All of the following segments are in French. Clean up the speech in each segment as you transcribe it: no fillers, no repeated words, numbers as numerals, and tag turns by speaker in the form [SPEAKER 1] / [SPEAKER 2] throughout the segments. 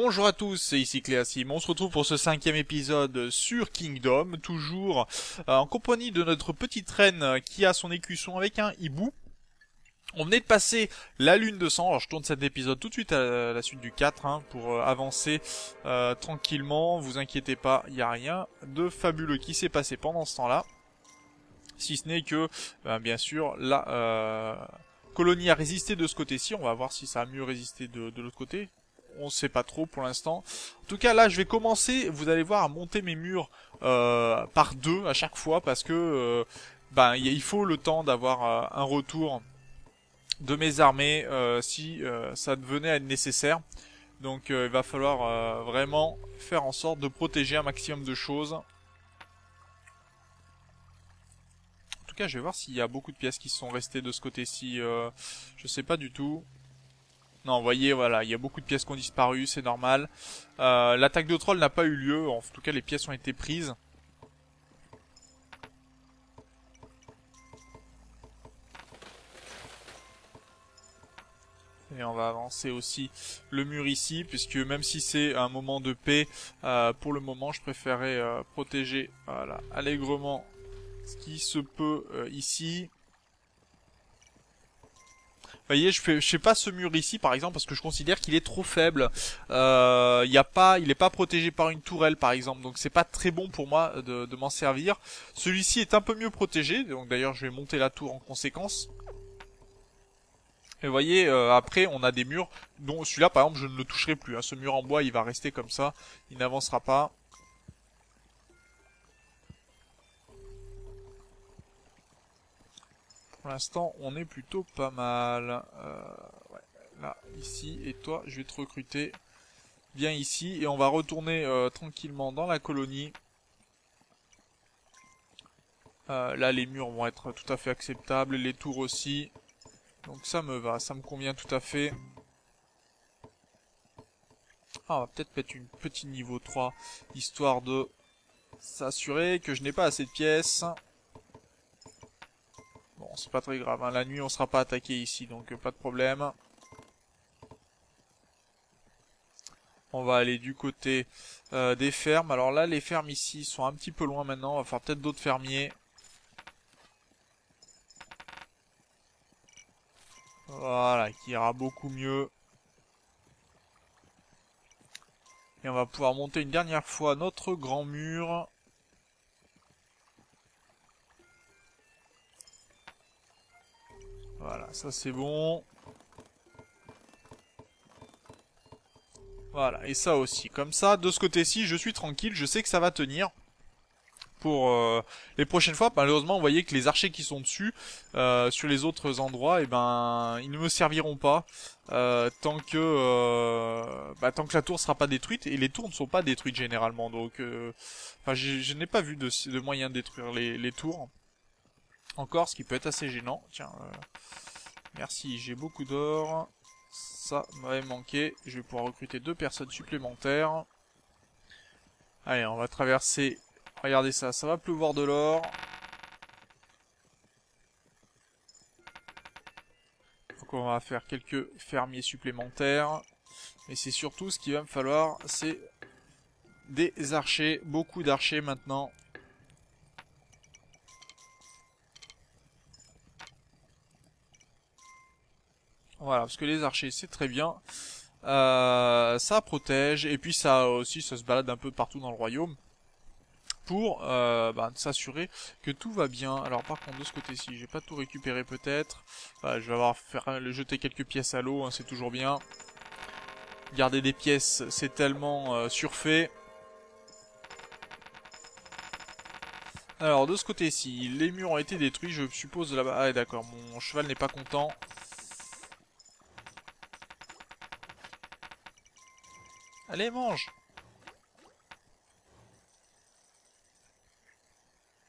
[SPEAKER 1] Bonjour à tous, c'est ici Cléasim. On se retrouve pour ce 5e épisode sur Kingdom, toujours en compagnie de notre petite reine qui a son écusson avec un hibou. On venait de passer la lune de sang, alors je tourne cet épisode tout de suite à la suite du 4 pour avancer tranquillement, vous inquiétez pas, il n'y a rien de fabuleux qui s'est passé pendant ce temps-là. Si ce n'est que, bien sûr, la colonie a résisté de ce côté-ci, on va voir si ça a mieux résisté de l'autre côté. On sait pas trop pour l'instant. En tout cas, là, je vais commencer, vous allez voir, à monter mes murs par deux à chaque fois, parce que il faut le temps d'avoir un retour de mes armées si ça devenait à être nécessaire. Donc il va falloir vraiment faire en sorte de protéger un maximum de choses. En tout cas, je vais voir s'il y a beaucoup de pièces qui sont restées de ce côté-ci. Je sais pas du tout. Non, vous voyez, voilà, il y a beaucoup de pièces qui ont disparu, c'est normal. L'attaque de troll n'a pas eu lieu, en tout cas les pièces ont été prises. Et on va avancer aussi le mur ici, puisque même si c'est un moment de paix, pour le moment je préférais protéger voilà, allègrement ce qui se peut ici. Vous voyez, je fais pas ce mur ici par exemple parce que je considère qu'il est trop faible. Il est pas protégé par une tourelle par exemple, donc c'est pas très bon pour moi de m'en servir. Celui-ci est un peu mieux protégé, donc d'ailleurs je vais monter la tour en conséquence. Et vous voyez, après on a des murs dont celui-là par exemple je ne le toucherai plus. Ce mur en bois il va rester comme ça, il n'avancera pas. Pour l'instant on est plutôt pas mal. Ouais, là, ici, et toi je vais te recruter. Bien ici, et on va retourner tranquillement dans la colonie. Là les murs vont être tout à fait acceptables, les tours aussi. Donc ça me va, ça me convient tout à fait. Ah, on va peut-être mettre une petite niveau 3, histoire de s'assurer que je n'ai pas assez de pièces. Bon, c'est pas très grave, la nuit on sera pas attaqué ici, donc pas de problème. On va aller du côté des fermes. Alors là, les fermes ici sont un petit peu loin maintenant, on va faire peut-être d'autres fermiers. Voilà, qui ira beaucoup mieux. Et on va pouvoir monter une dernière fois notre grand mur. Voilà, ça c'est bon. Voilà, et ça aussi. Comme ça, de ce côté-ci, je suis tranquille, je sais que ça va tenir. Pour les prochaines fois, malheureusement, vous voyez que les archers qui sont dessus, sur les autres endroits, ils ne me serviront pas tant que la tour sera pas détruite. Et les tours ne sont pas détruites généralement, donc, je n'ai pas vu de moyen de détruire les tours. Encore, ce qui peut être assez gênant. Tiens, merci, j'ai beaucoup d'or. Ça m'avait manqué. Je vais pouvoir recruter 2 personnes supplémentaires. Allez, on va traverser. Regardez ça, ça va pleuvoir de l'or. Donc on va faire quelques fermiers supplémentaires. Mais c'est surtout ce qu'il va me falloir, c'est des archers. Beaucoup d'archers maintenant. Voilà, parce que les archers c'est très bien. Ça protège. Et puis ça aussi, ça se balade un peu partout dans le royaume. Pour s'assurer que tout va bien. Alors par contre de ce côté-ci, j'ai pas tout récupéré peut-être. Je vais avoir jeter quelques pièces à l'eau, c'est toujours bien. Garder des pièces, c'est tellement surfait. Alors de ce côté-ci, les murs ont été détruits, je suppose là-bas. Ah d'accord, mon cheval n'est pas content. Allez, mange!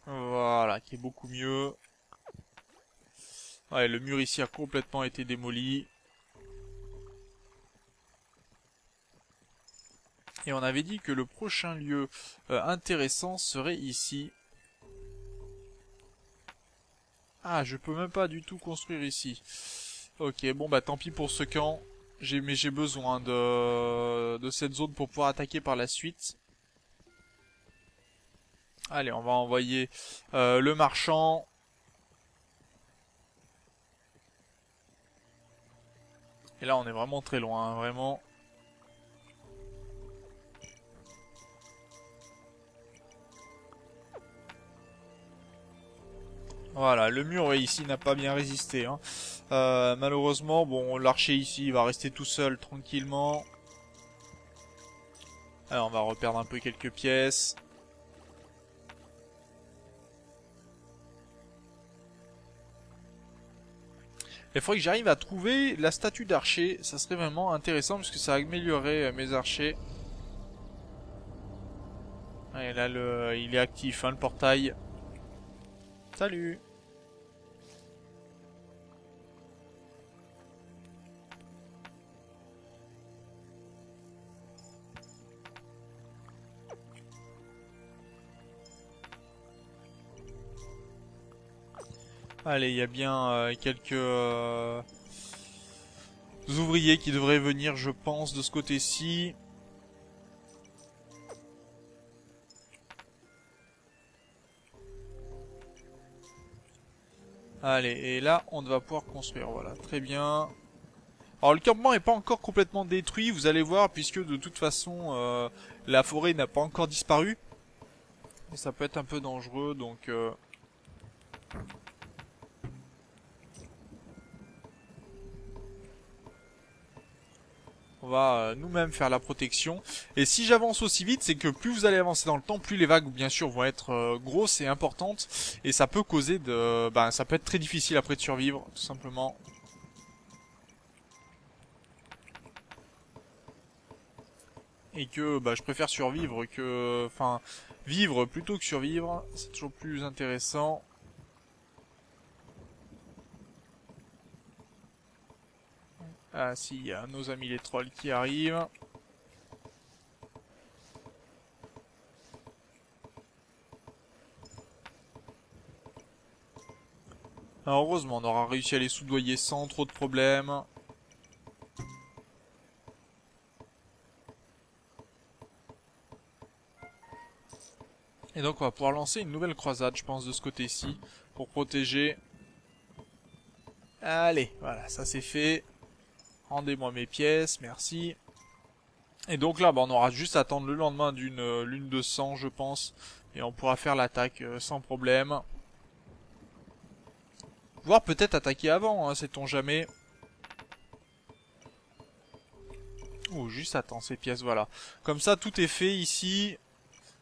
[SPEAKER 1] Voilà, qui est beaucoup mieux. Ouais, le mur ici a complètement été démoli. Et on avait dit que le prochain lieu intéressant serait ici. Ah, je peux même pas du tout construire ici. Ok, bon bah tant pis pour ce camp. Mais j'ai besoin de cette zone pour pouvoir attaquer par la suite. Allez, on va envoyer le marchand. Et là, on est vraiment très loin, hein, vraiment. Voilà, le mur ici n'a pas bien résisté, hein. Malheureusement, bon, l'archer ici il va rester tout seul tranquillement. Alors, on va reperdre un peu quelques pièces. Il faudrait que j'arrive à trouver la statue d'archer. Ça serait vraiment intéressant parce que ça améliorerait mes archers. Et là, il est actif, hein, le portail. Salut! Allez, il y a bien quelques ouvriers qui devraient venir, je pense, de ce côté-ci. Allez, et là, on va pouvoir construire, voilà, très bien. Alors, le campement n'est pas encore complètement détruit, vous allez voir, puisque de toute façon, la forêt n'a pas encore disparu. Et ça peut être un peu dangereux, donc... on va nous-mêmes faire la protection. Et si j'avance aussi vite, c'est que plus vous allez avancer dans le temps, plus les vagues, bien sûr, vont être grosses et importantes. Et ça peut causer de... Ben, ça peut être très difficile après de survivre, tout simplement. Et que bah, je préfère survivre que... Enfin, vivre plutôt que survivre. C'est toujours plus intéressant. Ah si, il y a nos amis les trolls qui arrivent. Alors heureusement, on aura réussi à les soudoyer sans trop de problèmes. Et donc on va pouvoir lancer une nouvelle croisade, je pense, de ce côté-ci, pour protéger. Allez, voilà, ça c'est fait. Rendez-moi mes pièces, merci. Et donc là, bah, on aura juste à attendre le lendemain d'une lune de sang, je pense. Et on pourra faire l'attaque sans problème. Voire peut-être attaquer avant, hein, sait-on jamais. Oh, juste attends, ces pièces, voilà. Comme ça, tout est fait ici.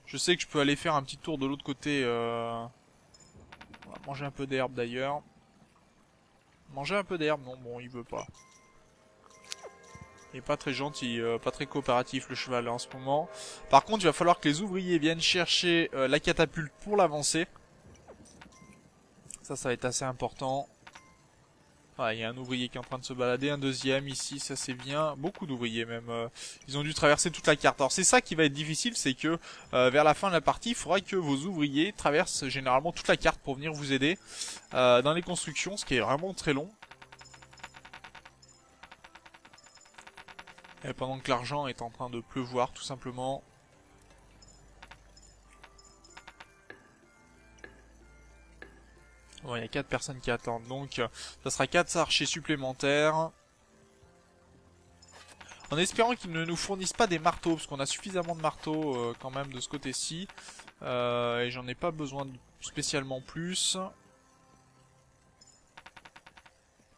[SPEAKER 1] Je sais que je peux aller faire un petit tour de l'autre côté. On va manger un peu d'herbe d'ailleurs. Manger un peu d'herbe, non, bon, il veut pas. Il est pas très gentil, pas très coopératif le cheval là, en ce moment. Par contre, il va falloir que les ouvriers viennent chercher la catapulte pour l'avancer. Ça va être assez important. Ah, il y a un ouvrier qui est en train de se balader, un deuxième ici, ça c'est bien. Beaucoup d'ouvriers même. Ils ont dû traverser toute la carte. Alors c'est ça qui va être difficile, c'est que vers la fin de la partie, il faudra que vos ouvriers traversent généralement toute la carte pour venir vous aider dans les constructions, ce qui est vraiment très long. Et pendant que l'argent est en train de pleuvoir tout simplement. Bon, il y a 4 personnes qui attendent, donc ça sera 4 archers supplémentaires. En espérant qu'ils ne nous fournissent pas des marteaux, parce qu'on a suffisamment de marteaux quand même de ce côté-ci. Et j'en ai pas besoin de spécialement plus.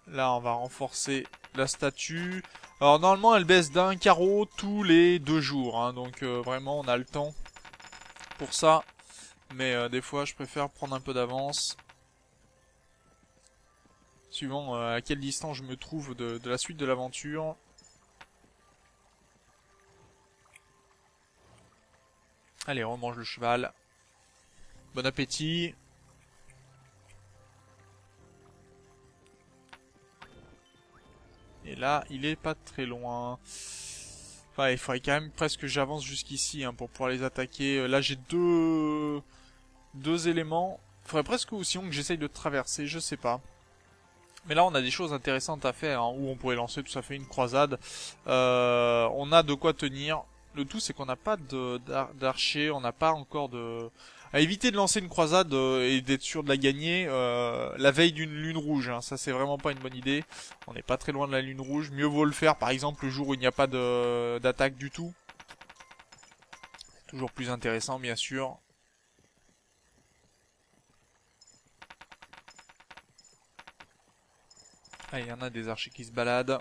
[SPEAKER 1] Là, on va renforcer la statue. Alors normalement, elle baisse d'un carreau tous les 2 jours, hein, donc vraiment, on a le temps pour ça. Mais des fois, je préfère prendre un peu d'avance. Suivant à quelle distance je me trouve de la suite de l'aventure. Allez, on mange le cheval. Bon appétit. Et là, il est pas très loin. Enfin, il faudrait quand même presque que j'avance jusqu'ici hein, pour pouvoir les attaquer. Là, j'ai deux éléments. Il faudrait presque aussi que j'essaye de traverser, je sais pas. Mais là, on a des choses intéressantes à faire, hein, où on pourrait lancer tout à fait une croisade. On a de quoi tenir. Le tout, c'est qu'on n'a pas d'archer, on n'a pas encore de... À éviter de lancer une croisade et d'être sûr de la gagner la veille d'une lune rouge. Hein. Ça, c'est vraiment pas une bonne idée. On n'est pas très loin de la lune rouge. Mieux vaut le faire, par exemple, le jour où il n'y a pas d'attaque du tout. Toujours plus intéressant, bien sûr. Ah, il y en a des archers qui se baladent.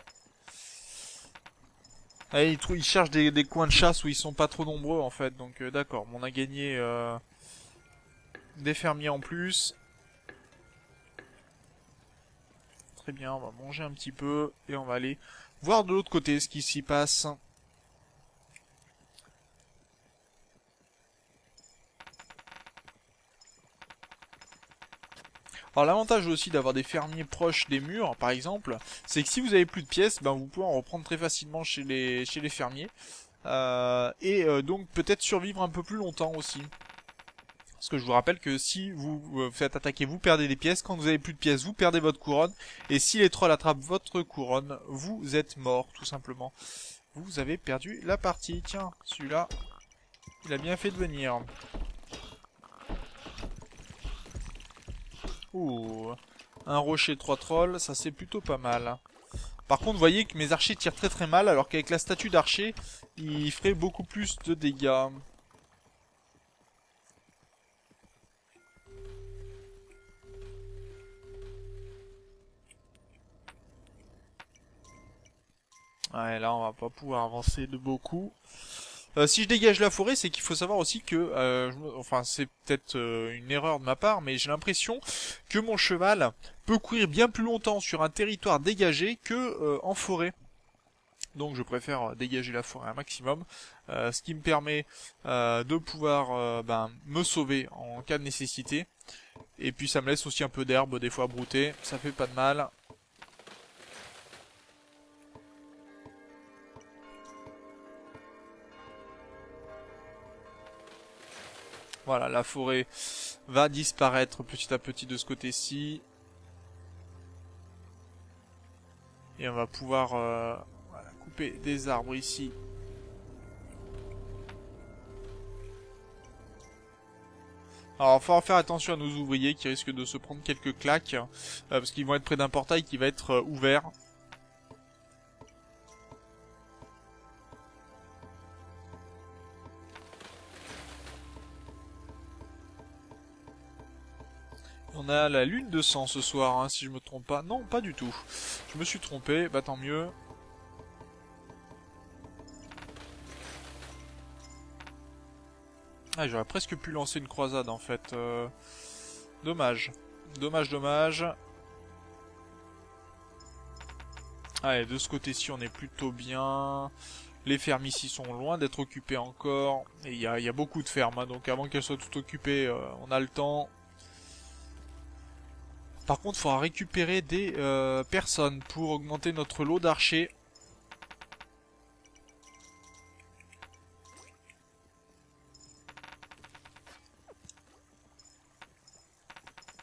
[SPEAKER 1] Ah, ils cherchent des coins de chasse où ils sont pas trop nombreux en fait. Donc d'accord, on a gagné des fermiers en plus. Très bien, on va manger un petit peu et on va aller voir de l'autre côté ce qui s'y passe. Alors l'avantage aussi d'avoir des fermiers proches des murs, par exemple, c'est que si vous avez plus de pièces, ben vous pouvez en reprendre très facilement chez les fermiers. Donc peut-être survivre un peu plus longtemps aussi. Parce que je vous rappelle que si vous vous faites attaquer, vous perdez des pièces. Quand vous avez plus de pièces, vous perdez votre couronne. Et si les trolls attrapent votre couronne, vous êtes mort, tout simplement. Vous avez perdu la partie. Tiens, celui-là, il a bien fait de venir. Ouh, un rocher, 3 trolls, ça c'est plutôt pas mal. Par contre, vous voyez que mes archers tirent très très mal, alors qu'avec la statue d'archer, il ferait beaucoup plus de dégâts. Ouais, là on va pas pouvoir avancer de beaucoup. Si je dégage la forêt, c'est qu'il faut savoir aussi que, enfin c'est peut-être une erreur de ma part, mais j'ai l'impression que mon cheval peut courir bien plus longtemps sur un territoire dégagé que en forêt. Donc je préfère dégager la forêt un maximum, ce qui me permet de pouvoir me sauver en cas de nécessité. Et puis ça me laisse aussi un peu d'herbe des fois brouter, ça fait pas de mal. Voilà, la forêt va disparaître petit à petit de ce côté-ci. Et on va pouvoir voilà, couper des arbres ici. Alors il va falloir faire attention à nos ouvriers qui risquent de se prendre quelques claques. Parce qu'ils vont être près d'un portail qui va être ouvert. On a la lune de sang ce soir, hein, si je me trompe pas. Non, pas du tout. Je me suis trompé, bah tant mieux. Ah, j'aurais presque pu lancer une croisade en fait. Dommage. Dommage, dommage. Allez, de ce côté-ci, on est plutôt bien. Les fermes ici sont loin d'être occupées encore. Et il y a beaucoup de fermes, hein, donc avant qu'elles soient toutes occupées, on a le temps. Par contre, il faudra récupérer des personnes pour augmenter notre lot d'archers.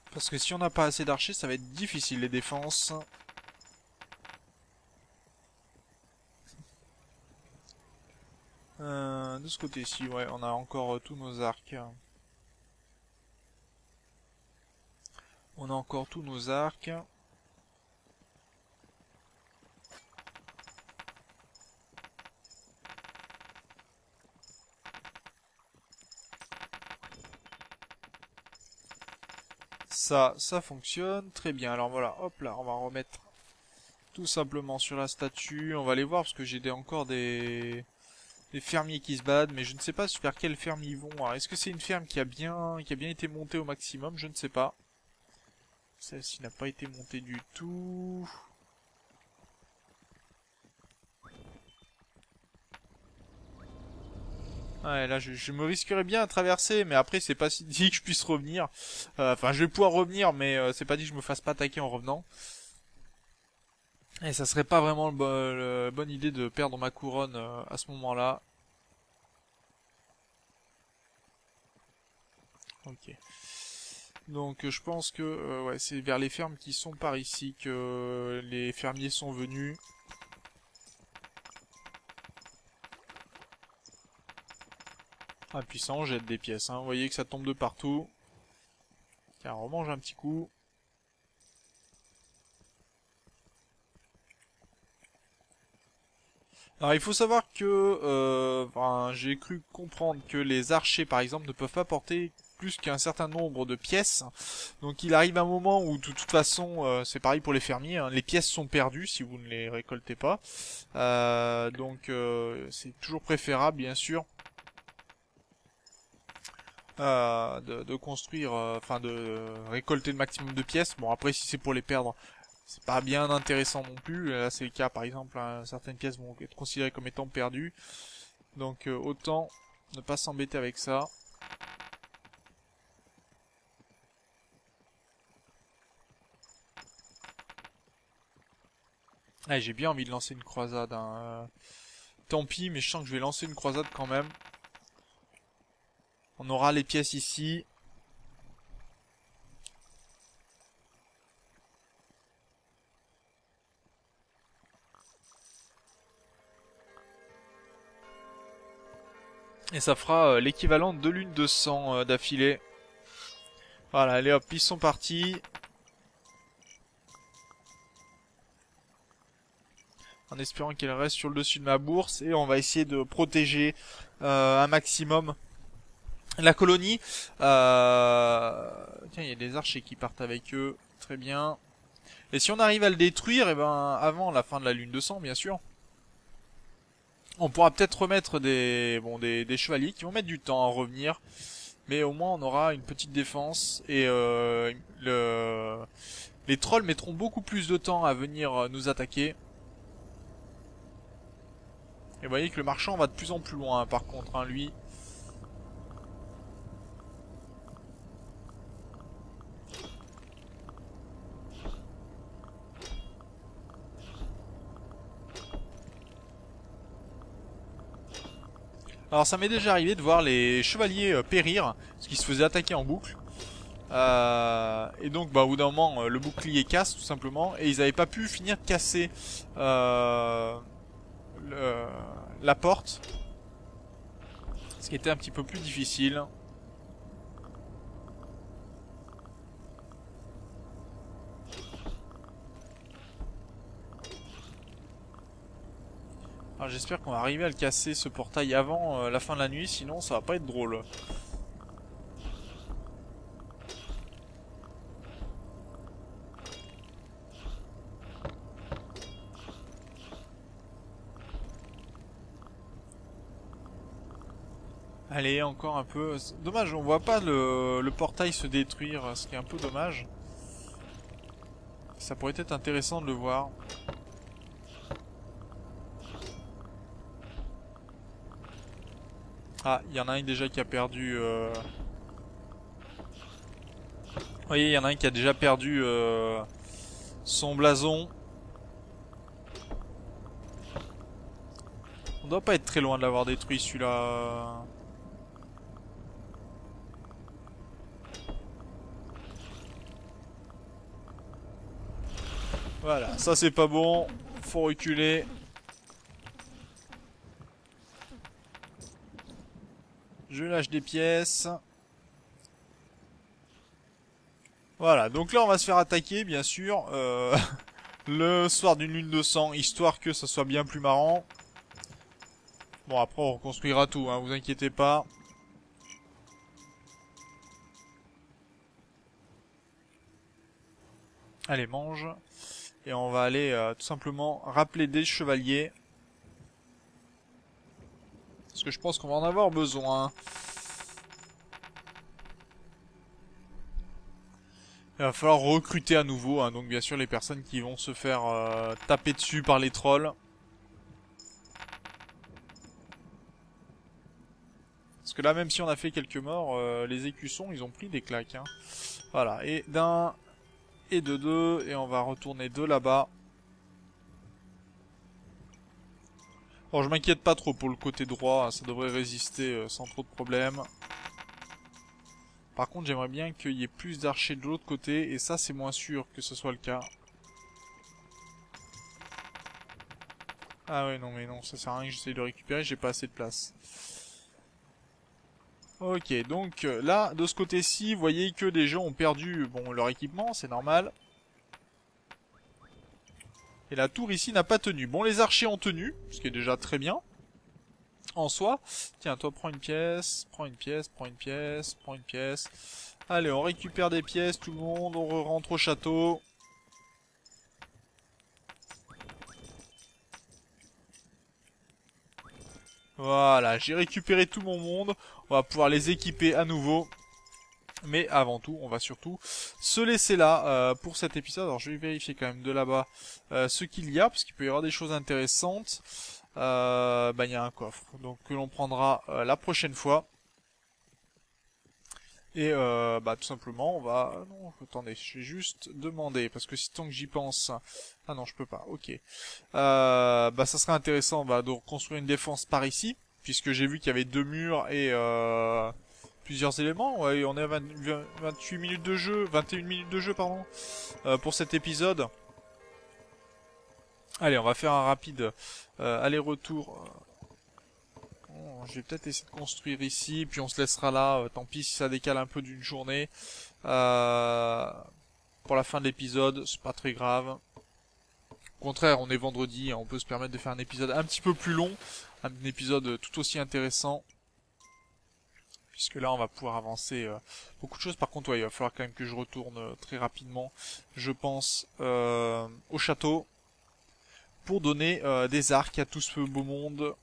[SPEAKER 1] Parce que si on n'a pas assez d'archers, ça va être difficile les défenses. De ce côté-ci, ouais, on a encore tous nos arcs. On a encore tous nos arcs. Ça fonctionne très bien. Alors voilà, hop là, on va remettre tout simplement sur la statue. On va aller voir parce que j'ai encore des fermiers qui se baladent, mais je ne sais pas vers quelle ferme ils vont. Alors, est-ce que c'est une ferme qui a bien été montée au maximum? Je ne sais pas. Celle-ci n'a pas été montée du tout. Ouais, là, je me risquerais bien à traverser, mais après, c'est pas si dit que je puisse revenir. Enfin, je vais pouvoir revenir, mais c'est pas dit que je me fasse pas attaquer en revenant. Et ça serait pas vraiment bonne idée de perdre ma couronne à ce moment-là. Ok. Donc je pense que ouais, c'est vers les fermes qui sont par ici que les fermiers sont venus. Ah puis ça en jette des pièces, hein. Vous voyez que ça tombe de partout. Tiens, on remange un petit coup. Alors il faut savoir que enfin, j'ai cru comprendre que les archers par exemple ne peuvent pas porter plus qu'un certain nombre de pièces. Donc il arrive un moment où de toute façon c'est pareil pour les fermiers, hein, les pièces sont perdues si vous ne les récoltez pas. Donc c'est toujours préférable bien sûr de construire, enfin de récolter le maximum de pièces. Bon après si c'est pour les perdre, c'est pas bien intéressant non plus. Là c'est le cas par exemple, hein, certaines pièces vont être considérées comme étant perdues. Donc autant ne pas s'embêter avec ça. Ah, j'ai bien envie de lancer une croisade, hein. Tant pis, mais je sens que je vais lancer une croisade quand même. On aura les pièces ici. Et ça fera l'équivalent de l'une de 100 d'affilée. Voilà, allez hop, ils sont partis. En espérant qu'elle reste sur le dessus de ma bourse. Et on va essayer de protéger un maximum la colonie. Tiens, il y a des archers qui partent avec eux. Très bien. Et si on arrive à le détruire, et ben avant la fin de la lune de sang, bien sûr, on pourra peut-être remettre des chevaliers qui vont mettre du temps à revenir. Mais au moins on aura une petite défense. Et les trolls mettront beaucoup plus de temps à venir nous attaquer. Et vous voyez que le marchand va de plus en plus loin, hein, par contre, hein, lui. Alors ça m'est déjà arrivé de voir les chevaliers périr, parce qu'ils se faisaient attaquer en boucle. Et donc bah, au bout d'un moment, le bouclier casse tout simplement, et ils n'avaient pas pu finir de casser le- la porte. Ce qui était un petit peu plus difficile. Alors j'espère qu'on va arriver à le casser ce portail avant la fin de la nuit, sinon ça va pas être drôle. Allez, encore un peu. Dommage, on voit pas le portail se détruire, ce qui est un peu dommage. Ça pourrait être intéressant de le voir. Ah, il y en a un déjà qui a perdu... Vous voyez, il y en a un qui a déjà perdu son blason. On doit pas être très loin de l'avoir détruit celui-là. Voilà, ça c'est pas bon. Faut reculer. Je lâche des pièces. Voilà, donc là on va se faire attaquer, bien sûr. Le soir d'une lune de sang, histoire que ça soit bien plus marrant. Bon, après on reconstruira tout, hein, vous inquiétez pas. Allez, mange. Et on va aller tout simplement rappeler des chevaliers. Parce que je pense qu'on va en avoir besoin. Il va falloir recruter à nouveau, hein, donc bien sûr les personnes qui vont se faire taper dessus par les trolls. Parce que là, même si on a fait quelques morts, les écussons, ils ont pris des claques. Hein. Voilà, et d'un, et de deux, et on va retourner de là-bas. Bon, je m'inquiète pas trop pour le côté droit, hein, ça devrait résister sans trop de problèmes. Par contre, j'aimerais bien qu'il y ait plus d'archers de l'autre côté, et ça, c'est moins sûr que ce soit le cas. Ah ouais, non, mais non, ça sert à rien que j'essaye de récupérer, j'ai pas assez de place. Ok, donc là, de ce côté-ci, vous voyez que des gens ont perdu bon, leur équipement, c'est normal. Et la tour ici n'a pas tenu. Bon, les archers ont tenu, ce qui est déjà très bien. En soi. Tiens, toi, prends une pièce, prends une pièce, prends une pièce, prends une pièce. Allez, on récupère des pièces, tout le monde, on rentre au château. Voilà, j'ai récupéré tout mon monde. On va pouvoir les équiper à nouveau. Mais avant tout, on va surtout se laisser là pour cet épisode. Alors je vais vérifier quand même de là-bas ce qu'il y a, parce qu'il peut y avoir des choses intéressantes. Il y a un coffre, donc que l'on prendra la prochaine fois. Et tout simplement, on va... Non, attendez, je vais juste demander, parce que si tant que j'y pense... Ah non, je peux pas, ok. Ça serait intéressant de construire une défense par ici, puisque j'ai vu qu'il y avait 2 murs et plusieurs éléments. Ouais, on est à 28 minutes de jeu, 21 minutes de jeu, pardon, pour cet épisode. Allez, on va faire un rapide aller-retour... Je vais peut-être essayer de construire ici, puis on se laissera là, tant pis si ça décale un peu d'une journée. Pour la fin de l'épisode, c'est pas très grave. Au contraire, on est vendredi, on peut se permettre de faire un épisode un petit peu plus long, un épisode tout aussi intéressant. Puisque là, on va pouvoir avancer beaucoup de choses. Par contre, ouais, il va falloir quand même que je retourne très rapidement, je pense, au château, pour donner des arcs à tout ce beau monde.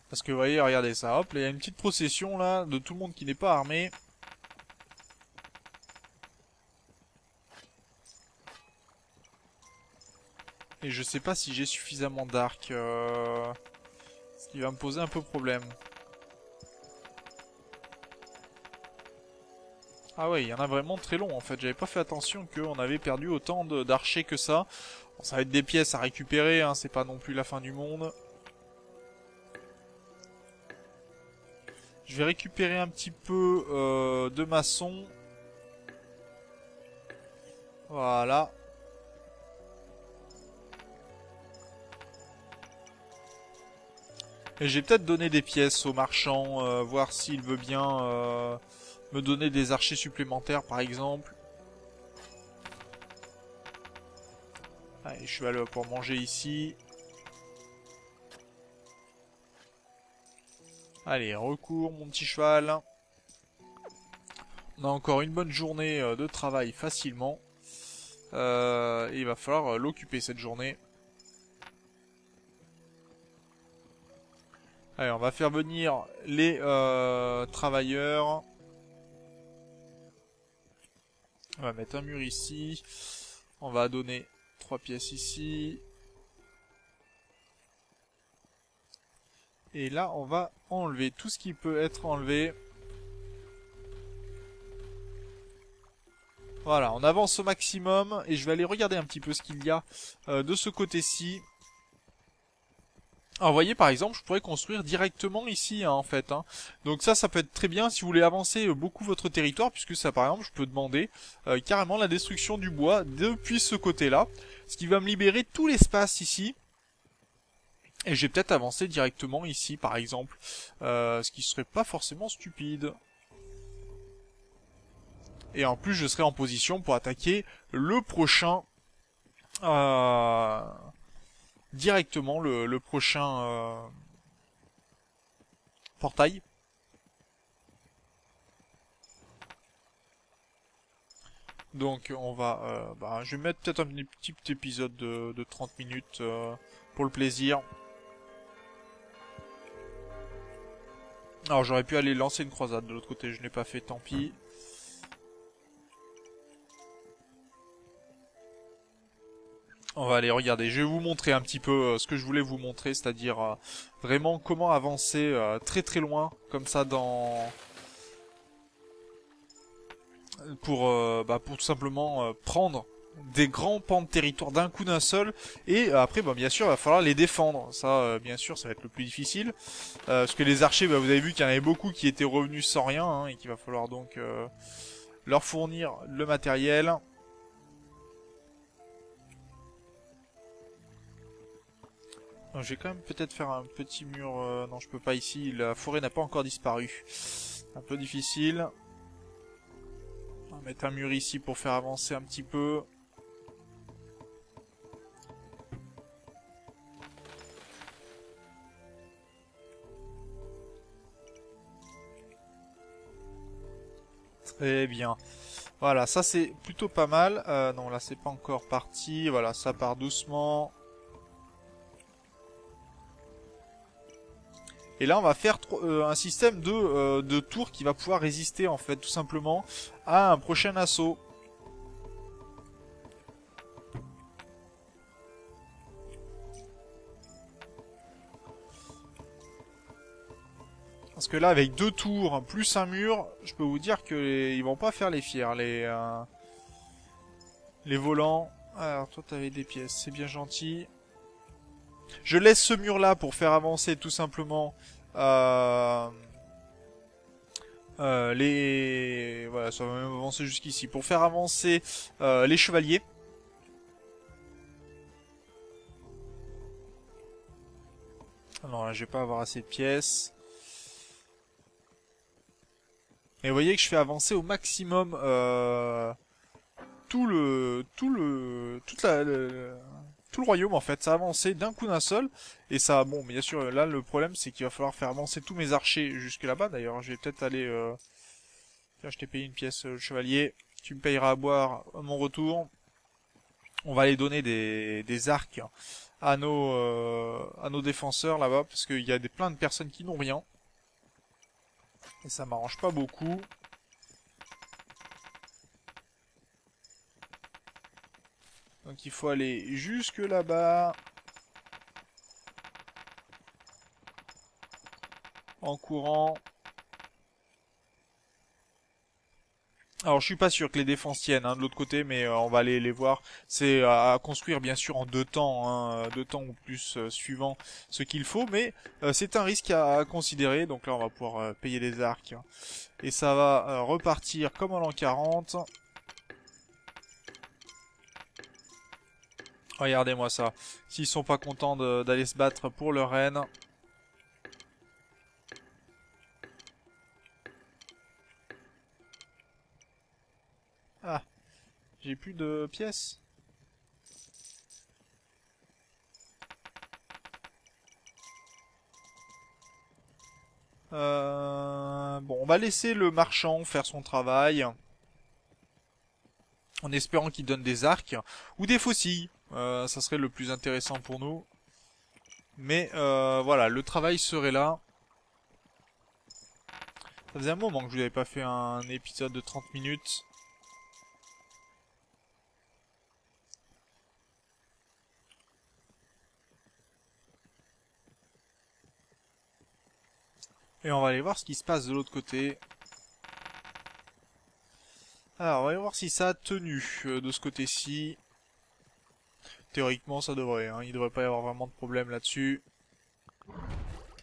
[SPEAKER 1] Parce que vous voyez, regardez ça, hop, il y a une petite procession là, de tout le monde qui n'est pas armé. Et je sais pas si j'ai suffisamment d'arcs, ce qui va me poser un peu problème. Ah ouais, il y en a vraiment très long en fait, j'avais pas fait attention qu'on avait perdu autant d'archers que ça. Bon, ça va être des pièces à récupérer, hein, c'est pas non plus la fin du monde. Je vais récupérer un petit peu de maçon. Voilà. Et j'ai peut-être donné des pièces au marchand, voir s'il veut bien me donner des archers supplémentaires par exemple. Allez, cheval pour manger ici. Allez, recours mon petit cheval. On a encore une bonne journée de travail facilement. Et il va falloir l'occuper cette journée. Allez, on va faire venir les travailleurs. On va mettre un mur ici. On va donner 3 pièces ici. Et là, on va enlever tout ce qui peut être enlevé. Voilà, on avance au maximum. Et je vais aller regarder un petit peu ce qu'il y a de ce côté-ci. Alors vous voyez par exemple, je pourrais construire directement ici hein, en fait. Hein. Donc ça peut être très bien si vous voulez avancer beaucoup votre territoire, puisque ça par exemple, je peux demander carrément la destruction du bois depuis ce côté-là. Ce qui va me libérer tout l'espace ici. Et j'ai peut-être avancé directement ici par exemple, ce qui serait pas forcément stupide. Et en plus je serai en position pour attaquer le prochain... directement le prochain portail. Donc on va... je vais mettre peut-être un petit épisode de 30 minutes pour le plaisir. Alors j'aurais pu aller lancer une croisade de l'autre côté, je n'ai pas fait, tant pis. On va aller regarder, je vais vous montrer un petit peu ce que je voulais vous montrer, c'est-à-dire vraiment comment avancer très très loin, comme ça dans... pour tout simplement prendre des grands pans de territoire d'un coup d'un seul. Et après, bah, bien sûr, il va falloir les défendre. Ça, bien sûr, ça va être le plus difficile. Parce que les archers, bah, vous avez vu qu'il y en avait beaucoup qui étaient revenus sans rien. Hein, et qu'il va falloir donc leur fournir le matériel. Je vais quand même peut-être faire un petit mur... non, je peux pas ici. La forêt n'a pas encore disparu. Un peu difficile. On va mettre un mur ici pour faire avancer un petit peu. Très bien. Voilà, ça c'est plutôt pas mal. Non, là c'est pas encore parti. Voilà, ça part doucement. Et là, on va faire un système de tours qui va pouvoir résister, en fait, tout simplement, à un prochain assaut. Parce que là, avec 2 tours plus un mur, je peux vous dire qu'ils vont pas faire les fiers, les volants. Alors, toi, t'avais des pièces, c'est bien gentil. Je laisse ce mur-là pour faire avancer, tout simplement, les... Voilà, ça va même avancer jusqu'ici. Pour faire avancer les chevaliers. Non, là, je vais pas avoir assez de pièces. Et vous voyez que je fais avancer au maximum tout le royaume en fait. Ça a avancé d'un coup d'un seul. Et ça, bon, bien sûr, là le problème c'est qu'il va falloir faire avancer tous mes archers jusque là-bas. D'ailleurs, je vais peut-être aller. Tiens, je t'ai payé une pièce, chevalier. Tu me payeras à boire à mon retour. On va aller donner des arcs à nos défenseurs là-bas parce qu'il y a plein de personnes qui n'ont rien. Et ça m'arrange pas beaucoup. Donc il faut aller jusque là-bas. En courant. Alors je suis pas sûr que les défenses tiennent hein, de l'autre côté, mais on va aller les voir. C'est à construire bien sûr en 2 temps, hein, 2 temps ou plus suivant ce qu'il faut, mais c'est un risque à considérer. Donc là on va pouvoir payer les arcs. Et ça va repartir comme en l'an 40. Regardez-moi ça. S'ils sont pas contents d'aller se battre pour leur reine. Ah, j'ai plus de pièces. Bon, on va laisser le marchand faire son travail. En espérant qu'il donne des arcs. Ou des faucilles. Ça serait le plus intéressant pour nous. Mais voilà, le travail serait là. Ça faisait un moment que je n'avais pas fait un épisode de 30 minutes. Et on va aller voir ce qui se passe de l'autre côté. Alors, on va aller voir si ça a tenu de ce côté-ci. Théoriquement, ça devrait. Hein. Il devrait pas y avoir vraiment de problème là-dessus.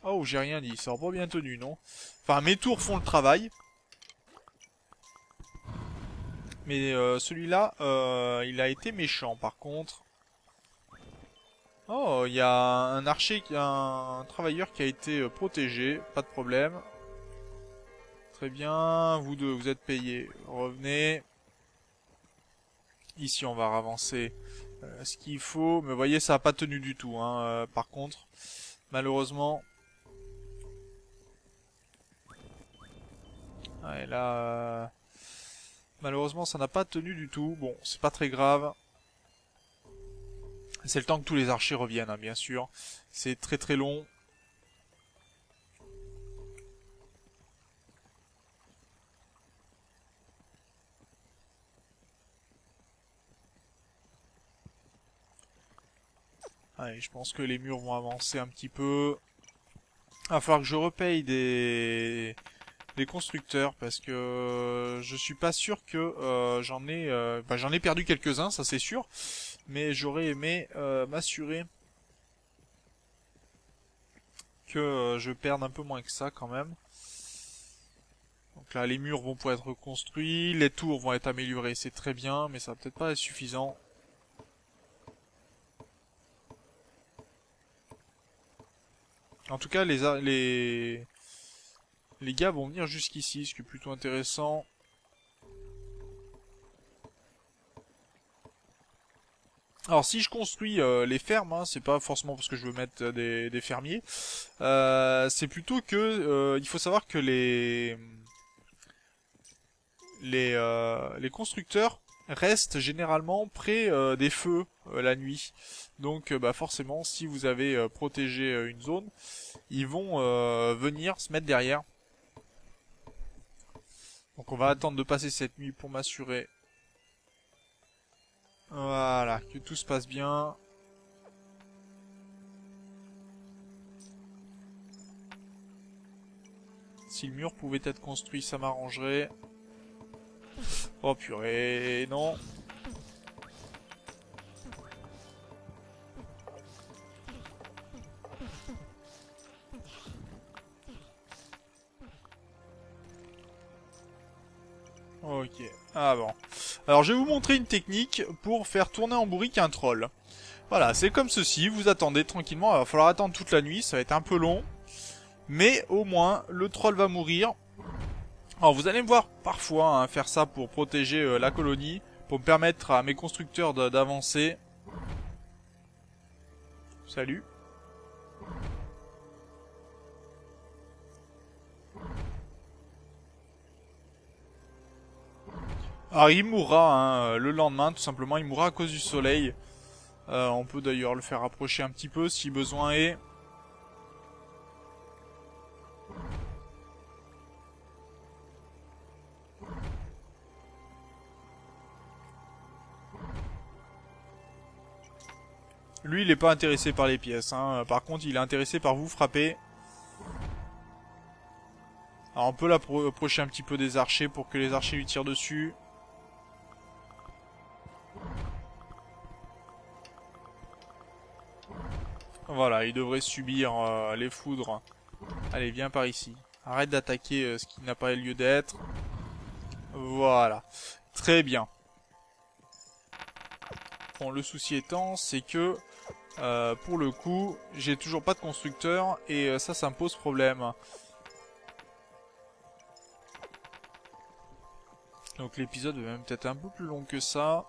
[SPEAKER 1] Oh, j'ai rien dit. Ça aura pas bien tenu, non? Enfin, mes tours font le travail. Mais celui-là, il a été méchant, par contre. Oh, il y a un archer, un travailleur qui a été protégé. Pas de problème. Très bien. Vous deux, vous êtes payés. Revenez. Ici, on va avancer ce qu'il faut. Mais vous voyez, ça n'a pas tenu du tout. Hein, par contre, malheureusement. Ouais, là, malheureusement, ça n'a pas tenu du tout. Bon, c'est pas très grave. C'est le temps que tous les archers reviennent, hein, bien sûr. C'est très très long. Allez, je pense que les murs vont avancer un petit peu. Il va falloir que je repaye les constructeurs parce que je suis pas sûr que j'en ai perdu quelques-uns, ça c'est sûr, mais j'aurais aimé m'assurer que je perde un peu moins que ça quand même. Donc là, les murs vont pouvoir être reconstruits, les tours vont être améliorées, c'est très bien, mais ça va peut-être pas être suffisant. En tout cas, les gars vont venir jusqu'ici, ce qui est plutôt intéressant. Alors si je construis les fermes, hein, c'est pas forcément parce que je veux mettre des fermiers, c'est plutôt que il faut savoir que les constructeurs restent généralement près des feux la nuit. Donc bah forcément, si vous avez protégé une zone, ils vont venir se mettre derrière. Donc on va attendre de passer cette nuit pour m'assurer. Voilà, que tout se passe bien. Si le mur pouvait être construit, ça m'arrangerait. Oh purée, non. Ok. Ah bon. Alors je vais vous montrer une technique pour faire tourner en bourrique un troll. Voilà, c'est comme ceci, vous attendez tranquillement, il va falloir attendre toute la nuit, ça va être un peu long. Mais au moins, le troll va mourir. Alors vous allez me voir parfois hein, faire ça pour protéger la colonie, pour me permettre à mes constructeurs d'avancer. Salut. Alors il mourra hein, le lendemain, tout simplement, il mourra à cause du soleil. On peut d'ailleurs le faire approcher un petit peu si besoin est. Lui, il est pas intéressé par les pièces. Hein. Par contre, il est intéressé par vous frapper. Alors, on peut l'approcher un petit peu des archers pour que les archers lui tirent dessus. Voilà, il devrait subir les foudres. Allez, viens par ici. Arrête d'attaquer ce qui n'a pas lieu d'être. Voilà. Très bien. Bon, le souci étant, c'est que, pour le coup, j'ai toujours pas de constructeur, et ça me pose problème. Donc l'épisode va même peut-être un peu plus long que ça.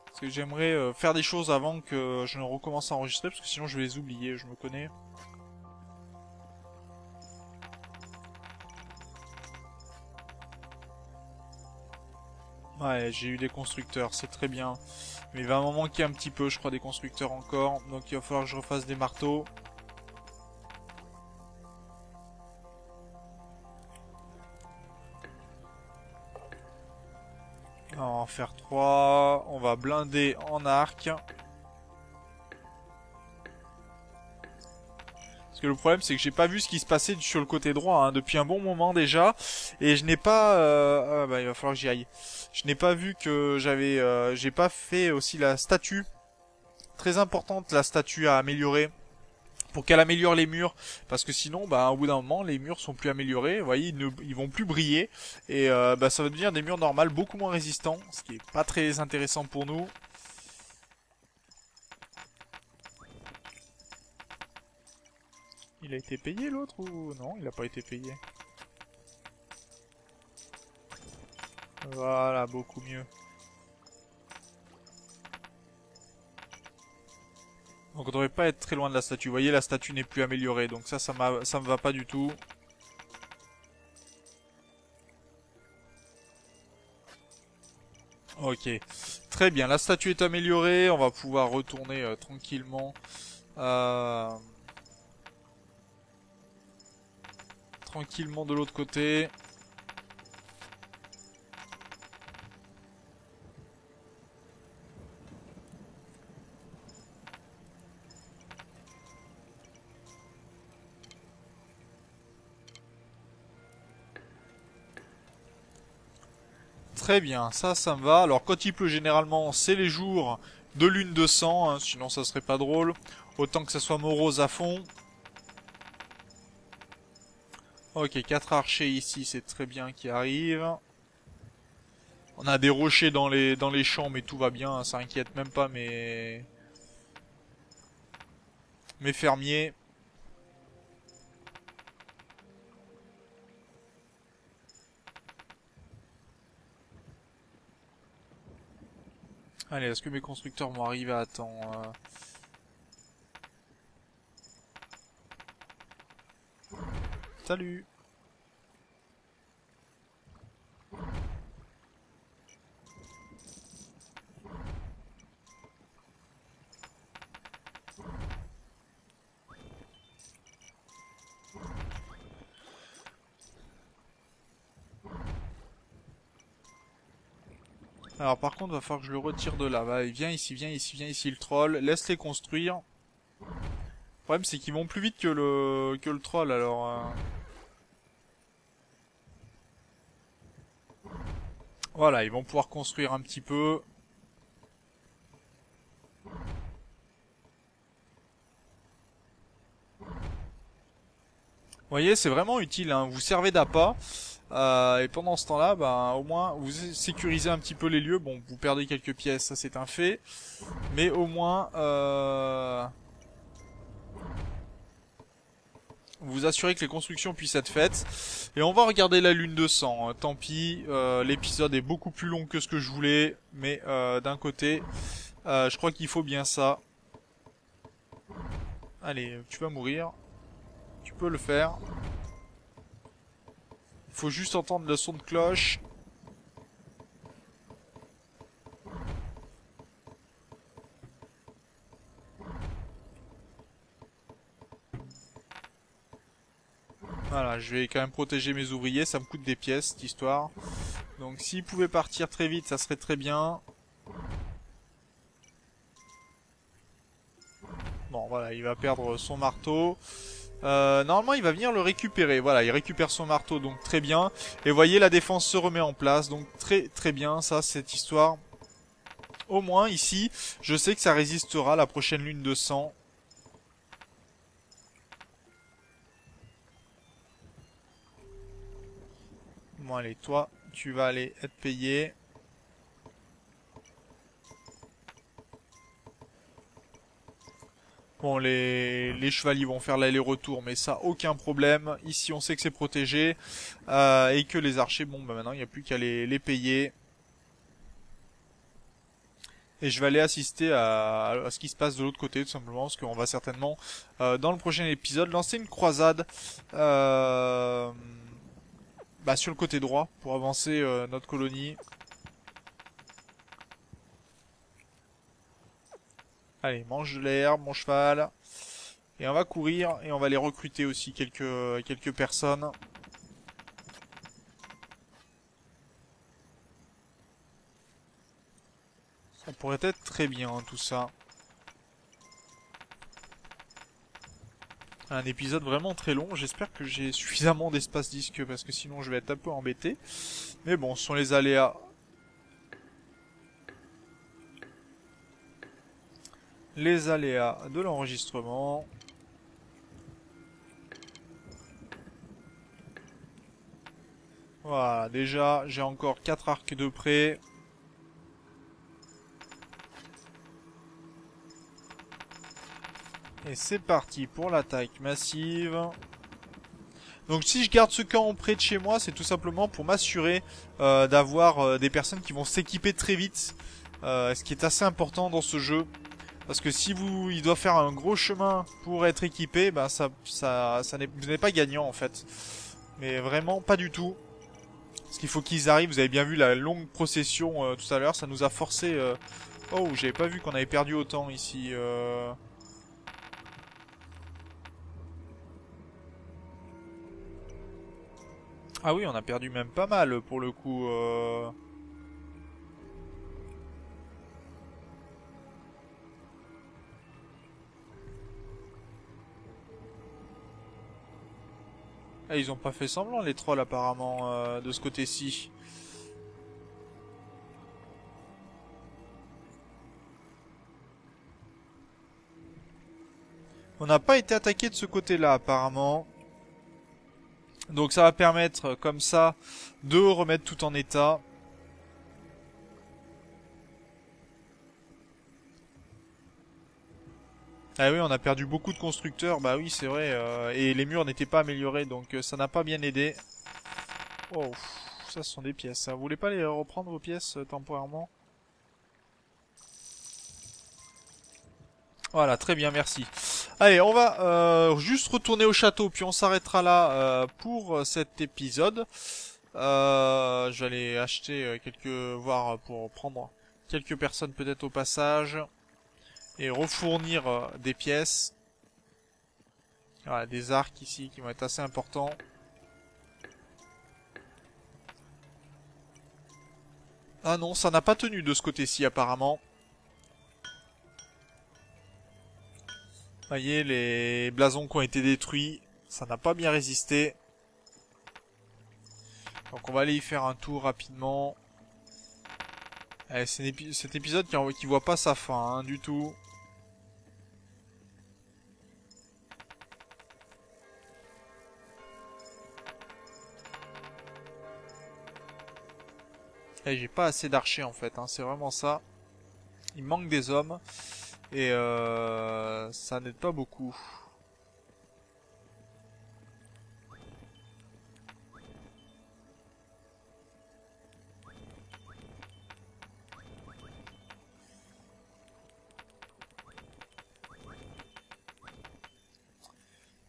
[SPEAKER 1] Parce que j'aimerais faire des choses avant que je ne recommence à enregistrer, parce que sinon je vais les oublier, je me connais. Ouais, j'ai eu des constructeurs, c'est très bien. Mais il va m'en manquer un petit peu, je crois, des constructeurs encore. Donc il va falloir que je refasse des marteaux. On va en faire 3. On va blinder en arc. Parce que le problème, c'est que j'ai pas vu ce qui se passait sur le côté droit hein, depuis un bon moment déjà. Et je n'ai pas... Ah bah, il va falloir que j'y aille. Je n'ai pas vu que j'avais... j'ai pas fait aussi la statue. Très importante, la statue à améliorer. Pour qu'elle améliore les murs, parce que sinon, bah, au bout d'un moment, les murs sont plus améliorés. Vous voyez, ils vont plus briller, et bah, ça va devenir des murs normales, beaucoup moins résistants, ce qui est pas très intéressant pour nous. Il a été payé l'autre ou non? Il a pas été payé. Voilà, beaucoup mieux. Donc on devrait pas être très loin de la statue. Vous voyez, la statue n'est plus améliorée, donc ça me va pas du tout. Ok, très bien. La statue est améliorée. On va pouvoir retourner tranquillement. Tranquillement de l'autre côté. Très bien, ça me va. Alors quand il pleut généralement, c'est les jours de lune de sang, hein, sinon ça serait pas drôle. Autant que ça soit morose à fond. Ok, 4 archers ici, c'est très bien qui arrivent. On a des rochers dans les champs, mais tout va bien, hein, ça inquiète même pas mes fermiers. Allez, est-ce que mes constructeurs vont arriver à temps Salut. Alors par contre, va falloir que je le retire de là. Va, viens ici, viens ici, viens ici le troll. Laisse-les construire. Le problème c'est qu'ils vont plus vite que le troll alors. Voilà, ils vont pouvoir construire un petit peu. Vous voyez, c'est vraiment utile, hein. Vous servez d'appât. Et pendant ce temps-là, ben, au moins, vous sécurisez un petit peu les lieux. Bon, vous perdez quelques pièces, ça c'est un fait. Mais au moins, vous assurez que les constructions puissent être faites. Et on va regarder la lune de sang, hein. Tant pis, l'épisode est beaucoup plus long que ce que je voulais. Mais d'un côté, je crois qu'il faut bien ça. Allez, tu vas mourir. Tu peux le faire. Il faut juste entendre le son de cloche. Voilà, je vais quand même protéger mes ouvriers, ça me coûte des pièces cette histoire. Donc s'ils pouvaient partir très vite, ça serait très bien. Bon voilà, il va perdre son marteau. Normalement il va venir le récupérer. Voilà, il récupère son marteau, donc très bien. Et vous voyez, la défense se remet en place, donc très très bien ça, cette histoire. Au moins ici, je sais que ça résistera à la prochaine lune de sang. Bon allez, toi, tu vas aller être payé. Bon, les chevaliers vont faire l'aller-retour, mais ça, aucun problème. Ici, on sait que c'est protégé. Et que les archers, bon, bah maintenant, il n'y a plus qu'à les payer. Et je vais aller assister à ce qui se passe de l'autre côté, tout simplement, parce qu'on va certainement, dans le prochain épisode, lancer une croisade bah, sur le côté droit, pour avancer notre colonie. Allez, mange de l'herbe, mon cheval. Et on va courir, et on va aller recruter aussi quelques personnes. Ça pourrait être très bien, hein, tout ça. Un épisode vraiment très long. J'espère que j'ai suffisamment d'espace disque, parce que sinon je vais être un peu embêté. Mais bon, ce sont les aléas. Les aléas de l'enregistrement. Voilà, déjà, j'ai encore 4 arcs de près. Et c'est parti pour l'attaque massive. Donc si je garde ce camp près de chez moi, c'est tout simplement pour m'assurer d'avoir des personnes qui vont s'équiper très vite. Ce qui est assez important dans ce jeu. Parce que si il doit faire un gros chemin pour être équipé, bah vous n'êtes pas gagnant en fait. Mais vraiment pas du tout. Parce qu'il faut qu'ils arrivent, vous avez bien vu la longue procession tout à l'heure, ça nous a forcé... Oh, j'avais pas vu qu'on avait perdu autant ici. Ah oui, on a perdu même pas mal pour le coup. Ah, ils ont pas fait semblant les trolls apparemment de ce côté-ci. On n'a pas été attaqué de ce côté-là apparemment. Donc ça va permettre comme ça de remettre tout en état. Ah oui, on a perdu beaucoup de constructeurs, bah oui c'est vrai, et les murs n'étaient pas améliorés, donc ça n'a pas bien aidé. Oh, ça ce sont des pièces, hein. Vous voulez pas les reprendre vos pièces temporairement? Voilà, très bien, merci. Allez, on va juste retourner au château, puis on s'arrêtera là pour cet épisode. Je vais aller acheter voir pour prendre quelques personnes peut-être au passage et refournir des pièces. Voilà, des arcs ici qui vont être assez importants. Ah non, ça n'a pas tenu de ce côté-ci apparemment. Vous voyez, les blasons qui ont été détruits, ça n'a pas bien résisté. Donc on va aller y faire un tour rapidement. C'est cet épisode qui voit pas sa fin, hein, du tout. Et j'ai pas assez d'archers en fait, hein, c'est vraiment ça. Il manque des hommes. Et ça n'aide pas beaucoup.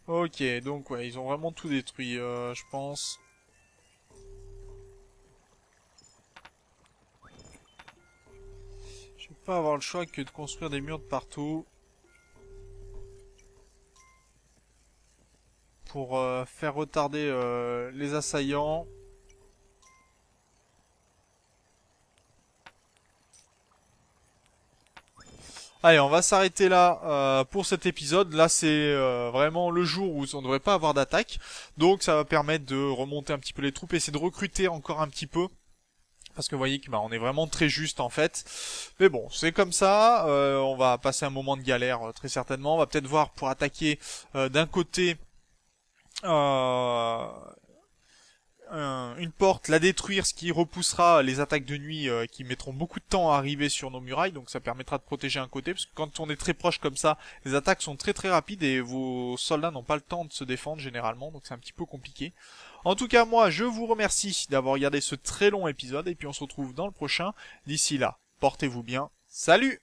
[SPEAKER 1] Ok, donc ouais, ils ont vraiment tout détruit, je pense. Je vais pas avoir le choix que de construire des murs de partout. Pour faire retarder les assaillants. Allez, on va s'arrêter là pour cet épisode. Là, c'est vraiment le jour où on ne devrait pas avoir d'attaque. Donc, ça va permettre de remonter un petit peu les troupes et essayer de recruter encore un petit peu. Parce que vous voyez que on est vraiment très juste en fait. Mais bon, c'est comme ça. On va passer un moment de galère très certainement. On va peut-être voir pour attaquer d'un côté euh, une porte, la détruire, ce qui repoussera les attaques de nuit qui mettront beaucoup de temps à arriver sur nos murailles, donc ça permettra de protéger un côté, parce que quand on est très proche comme ça, les attaques sont très très rapides et vos soldats n'ont pas le temps de se défendre généralement, donc c'est un petit peu compliqué. En tout cas, moi, je vous remercie d'avoir regardé ce très long épisode, et puis on se retrouve dans le prochain. D'ici là, portez-vous bien. Salut!